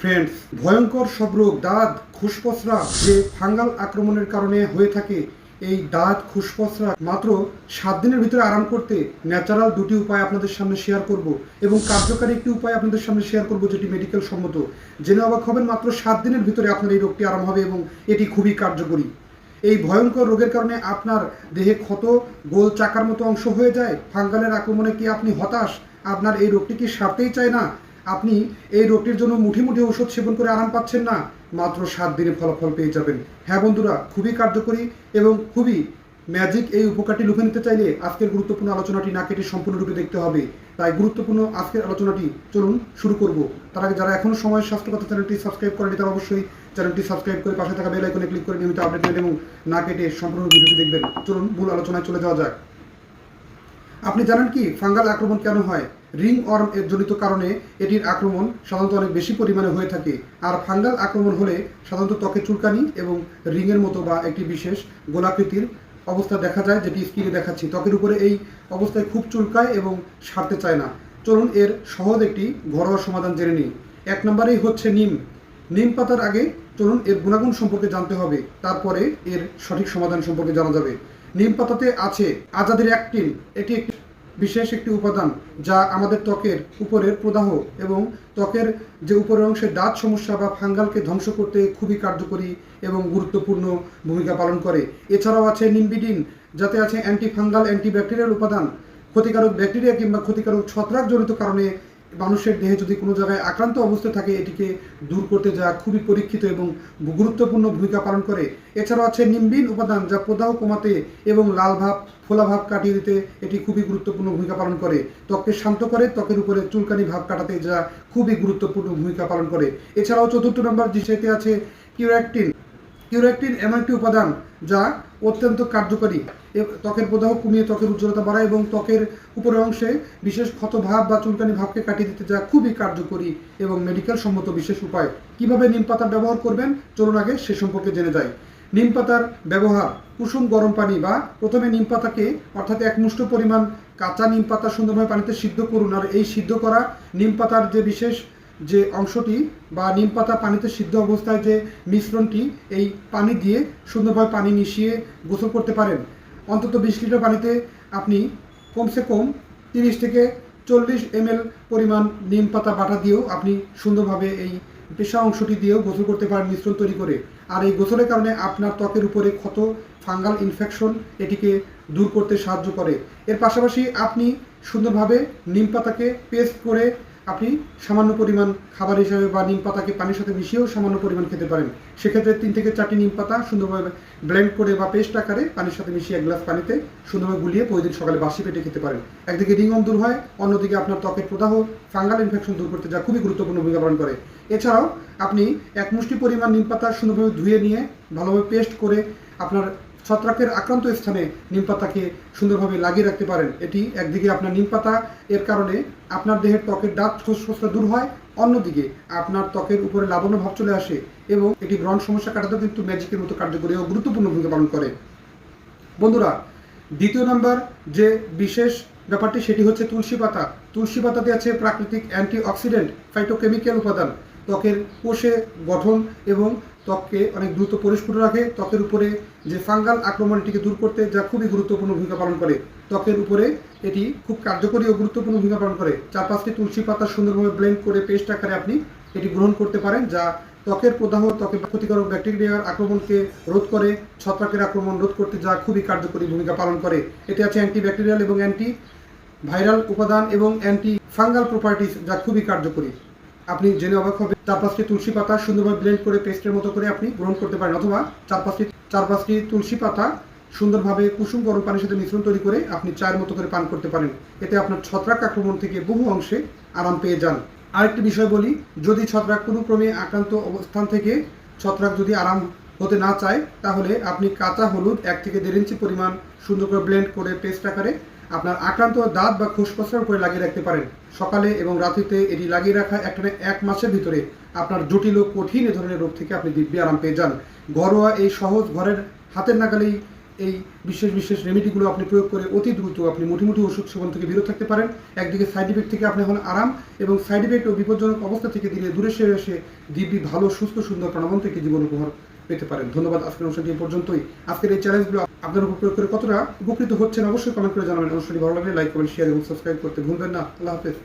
Friends, ভয়ঙ্কর সব রোগ দাঁত খুসপসরা যে ফাঙ্গাল আক্রমণের কারণে হয়ে থাকে, এই দাঁত খুসপসরা মাত্র 7 দিনের ভিতরে আরাম করতে ন্যাচারাল দুটি উপায় আপনাদের সামনে শেয়ার করব এবং কার্যকারী একটি উপায় আপনাদের সামনে শেয়ার করব যেটি মেডিকেল সম্মত। জেনে অবাক হবেন, মাত্র 7 দিনের ভিতরে আপনার এই রোগটি আরাম হবে এবং এটি খুবই কার্যকরী। এই ভয়ঙ্কর রোগের কারণে আপনার দেহে ক্ষত গোল চাকার মতো অংশ হয়ে যায়। ফাঙ্গালের আক্রমণে কি আপনি হতাশ? আপনার এই রোগটি কি সারতেই চায় না? আপনি এই রোগটির জন্য মুঠি মুঠি ওষুধ সেবন করে আরাম পাচ্ছেন না? মাত্র 7 দিনে ফলাফল পেয়ে যাবেন। হ্যাঁ বন্ধুরা, খুবই কার্যকরী এবং খুবই ম্যাজিক এই উপকারটি লুফে নিতে চাইলে আজকের গুরুত্বপূর্ণ আলোচনাটি না কেটে সম্পূর্ণরূপে দেখতে হবে। তাই গুরুত্বপূর্ণ আজকের আলোচনাটি চলুন শুরু করব। তার আগে যারা এখনও সময় স্বাস্থ্যকথা চ্যানেলটি সাবস্ক্রাইব করেনি তারা অবশ্যই চ্যানেলটি সাবস্ক্রাইব করে পাশে থাকা বেল আইকনে ক্লিক করে নিয়মিত আপডেট নেবেন এবং না কেটে সম্পূর্ণ ভিডিওটি দেখবেন। চলুন মূল আলোচনায় চলে যাওয়া যাক। আপনি জানেন কি ফাঙ্গাল আক্রমণ কেন হয়? রিং ওয়ার্ম এর জনিত কারণে এটির আক্রমণ সাধারণত অনেক বেশি পরিমাণে হয়ে থাকে। আর ফাঙ্গাল আক্রমণ হলে সাধারণত ত্বকে চুলকানি এবং রিংয়ের মতো বা একটি বিশেষ গোলাকৃতির অবস্থা দেখা যায়, যেটি স্ক্রিনে দেখাচ্ছি। ত্বকের উপরে এই অবস্থায় খুব চুলকায় এবং সারতে চায় না। চলুন এর সহজ একটি ঘরোয়া সমাধান জেনে নিই। 1 নম্বরেই হচ্ছে নিম পাতার আগে চলুন এর গুণাগুণ সম্পর্কে জানতে হবে, তারপরে এর সঠিক সমাধান সম্পর্কে জানা যাবে। নিম পাতাতে আছে আজাদিরেক্টিন। এটি একটি বিশেষ একটি উপাদান যা আমাদের ত্বকের উপরের প্রদাহ এবং ত্বকের যে উপরের অংশে দাঁত সমস্যা বা ফাঙ্গালকে ধ্বংস করতে খুবই কার্যকরী এবং গুরুত্বপূর্ণ ভূমিকা পালন করে। এছাড়াও আছে নিম্বিডিন, যাতে আছে অ্যান্টিফাঙ্গাল অ্যান্টিব্যাকটেরিয়াল উপাদান। ক্ষতিকারক ব্যাকটেরিয়া কিংবা ক্ষতিকারক ছত্রাকজনিত কারণে মানুষের দেহে যদি কোনো জায়গায় আক্রান্ত অবস্থা থাকে, এটিকে দূর করতে যা খুবই পরীক্ষিত এবং গুরুত্বপূর্ণ ভূমিকা পালন করে। এছাড়াও আছে নিম্বিন উপাদান, যা প্রদাহ কমাতে এবং লাল ভাব ফোলা ভাব কাটিয়ে দিতে এটি খুবই গুরুত্বপূর্ণ ভূমিকা পালন করে। ত্বককে শান্ত করে, ত্বকের উপরে চুলকানি ভাব কাটাতে যা খুবই গুরুত্বপূর্ণ ভূমিকা পালন করে। এছাড়াও 4র্থ নম্বর যেটি আছে কিউরেকটিন। কিউরেকটিন এমন একটি উপাদান যা অত্যন্ত কার্যকরী। ত্বকের প্রদাহ কমিয়ে ত্বকের উজ্জ্বলতা বাড়ায় এবং ত্বকের উপরের অংশে বিশেষ ক্ষত ভাব বা চুলকানি ভাবকে কাটিয়ে দিতে যা খুবই কার্যকরী এবং মেডিকেল সম্মত বিশেষ উপায়। কিভাবে নিম পাতা ব্যবহার করবেন চলুন আগে সে সম্পর্কে জেনে যাই। নিম পাতার ব্যবহার: কুসুম গরম পানি বা প্রথমে নিম পাতাকে অর্থাৎ 1 মুষ্টি পরিমাণ কাঁচা নিম পাতা সুন্দরভাবে পানিতে সিদ্ধ করুন। আর এই সিদ্ধ করা নিম পাতার যে বিশেষ যে অংশটি বা নিম পাতা পানিতে সিদ্ধ অবস্থায় যে মিশ্রণটি, এই পানি দিয়ে সুন্দরভাবে পানি মিশিয়ে গোসল করতে পারেন। অন্তত 20 লিটার পানিতে আপনি কমসে কম 30 থেকে 40 ml পরিমাণ নিম পাতা বাটা দিয়েও আপনি সুন্দরভাবে এই পেশা অংশটি দিয়েও গোসল করতে পারেন মিশ্রণ তৈরি করে। আর এই গোসলের কারণে আপনার ত্বকের উপরে ক্ষত, ফাঙ্গাল ইনফেকশন এটিকে দূর করতে সাহায্য করে। এর পাশাপাশি আপনি সুন্দরভাবে নিম পাতাকে পেস্ট করে আপনি সামান্য পরিমাণ খাবার হিসাবে বা নিম পাতাকে পানির সাথে মিশিয়েও সামান্য পরিমাণ খেতে পারেন। সেক্ষেত্রে 3 থেকে 4টি নিম পাতা সুন্দরভাবে ব্লেন্ড করে বা পেস্ট আকারে পানির সাথে মিশিয়ে 1 গ্লাস পানিতে সুন্দরভাবে গুলিয়ে প্রতিদিন সকালে বাসি পেটে খেতে পারেন। একদিকে রিংওয়ার্ম দূর হয়, অন্যদিকে আপনার ত্বকের প্রদাহ, ফাঙ্গাল ইনফেকশন দূর করতে যা খুবই গুরুত্বপূর্ণ ভূমিকা পালন করে। এছাড়াও আপনি 1 মুষ্টি পরিমাণ নিম পাতা সুন্দরভাবে ধুয়ে নিয়ে ভালোভাবে পেস্ট করে আপনার ছত্রাকের আক্রান্ত স্থানে নিম পাতাকে সুন্দরভাবে লাগিয়ে রাখতে পারেন। এটি একদিকে আপনার নিম পাতা এর কারণে আপনার দেহের ত্বকের দাঁত খসখসা দূর হয়, অন্যদিকে আপনার ত্বকের উপরে লাবণ্য ভাব চলে আসে এবং এটি ব্রণ সমস্যা কাটাতেও কিন্তু ম্যাজিকের মতো কার্যকরী ও গুরুত্বপূর্ণ ভূমিকা পালন করে। বন্ধুরা, 2য় নম্বর যে বিশেষ ব্যাপারটি সেটি হচ্ছে তুলসী পাতা। তুলসী পাতাতে আছে প্রাকৃতিক অ্যান্টিঅক্সিডেন্ট ফাইটোকেমিক্যাল উপাদান। ত্বকের কোষে গঠন এবং ত্বককে অনেক দ্রুত পরিস্ফুট রাখে। ত্বকের উপরে যে ফাঙ্গাল আক্রমণ এটিকে দূর করতে যা খুবই গুরুত্বপূর্ণ ভূমিকা পালন করে। ত্বকের উপরে এটি খুব কার্যকরী ও গুরুত্বপূর্ণ ভূমিকা পালন করে। 4-5টি তুলসী পাতা সুন্দরভাবে ব্লেন্ড করে পেস্ট আকারে আপনি এটি গ্রহণ করতে পারেন, যা ত্বকের প্রদাহ, ত্বকের ক্ষতিকারক ব্যাকটেরিয়ার আক্রমণকে রোধ করে, ছত্রাকের আক্রমণ রোধ করতে যা খুবই কার্যকরী ভূমিকা পালন করে। এতে আছে অ্যান্টিব্যাকটেরিয়াল এবং অ্যান্টি ভাইরাল উপাদান এবং অ্যান্টি ফাঙ্গাল প্রপার্টিস যা খুবই কার্যকরী। আপনি জেনে অবাক হবে, 4-5টি তুলসী পাতা সুন্দরভাবে ব্লেন্ড করে পেস্টের মতো করে আপনি গ্রহণ করতে পারেন, অথবা 4-5টি তুলসী পাতা সুন্দরভাবে কুসুম গরম পানির সাথে মিশ্রণ তৈরি করে আপনি চায়ের মতো করে পান করতে পারেন। এতে আপনার ছত্রাক আক্রমণ থেকে বহু অংশে আরাম পেয়ে যান। আরেকটি বিষয় বলি, যদি ছত্রাক কোনো ক্রমে আক্রান্ত অবস্থান থেকে ছত্রাক যদি আরাম হতে না চায়, তাহলে আপনি কাঁচা হলুদ 1 থেকে 1.5 ইঞ্চি পরিমাণ সুন্দর করে ব্লেন্ড করে পেস্ট আকারে আপনার আক্রান্ত দাঁত বা খুসখসরার উপরে লাগিয়ে রাখতে পারেন। সকালে এবং রাত্রিতে এটি লাগিয়ে রাখা একটানা 1 মাসের ভিতরে আপনার জটিল ও কঠিন এ ধরনের রোগ থেকে আপনি দিব্যি আরাম পেয়ে যান। ঘরোয়া এই সহজ ঘরের হাতের নাগালেই এই বিশেষ বিশেষ রেমেডিগুলো আপনি প্রয়োগ করে অতি দ্রুত আপনি মুঠি ওষুধ সেবন থেকে বিরত থাকতে পারেন। একদিকে সাইড ইফেক্ট থেকে আপনি এখন আরাম এবং সাইড ইফেক্ট ও বিপজ্জনক অবস্থা থেকে দূরে সরে এসে দিব্যি ভালো সুস্থ সুন্দর প্রাণবন্ত থেকে জীবন উপহার পেতে পারেন। ধন্যবাদ। আজকের অনুষ্ঠানটি এই পর্যন্তই। আজকের এই চ্যালেঞ্জগুলো আপনার উপর প্রয়োগ করে কতটা উপকৃত হচ্ছেন অবশ্যই কমেন্ট করে জানাবেন। অনুষ্ঠানটি ভালো লাগলে লাইক কমেন্ট শেয়ার এবং সাবস্ক্রাইব করতে ভুলবেন না। আল্লাহ হাফেজ।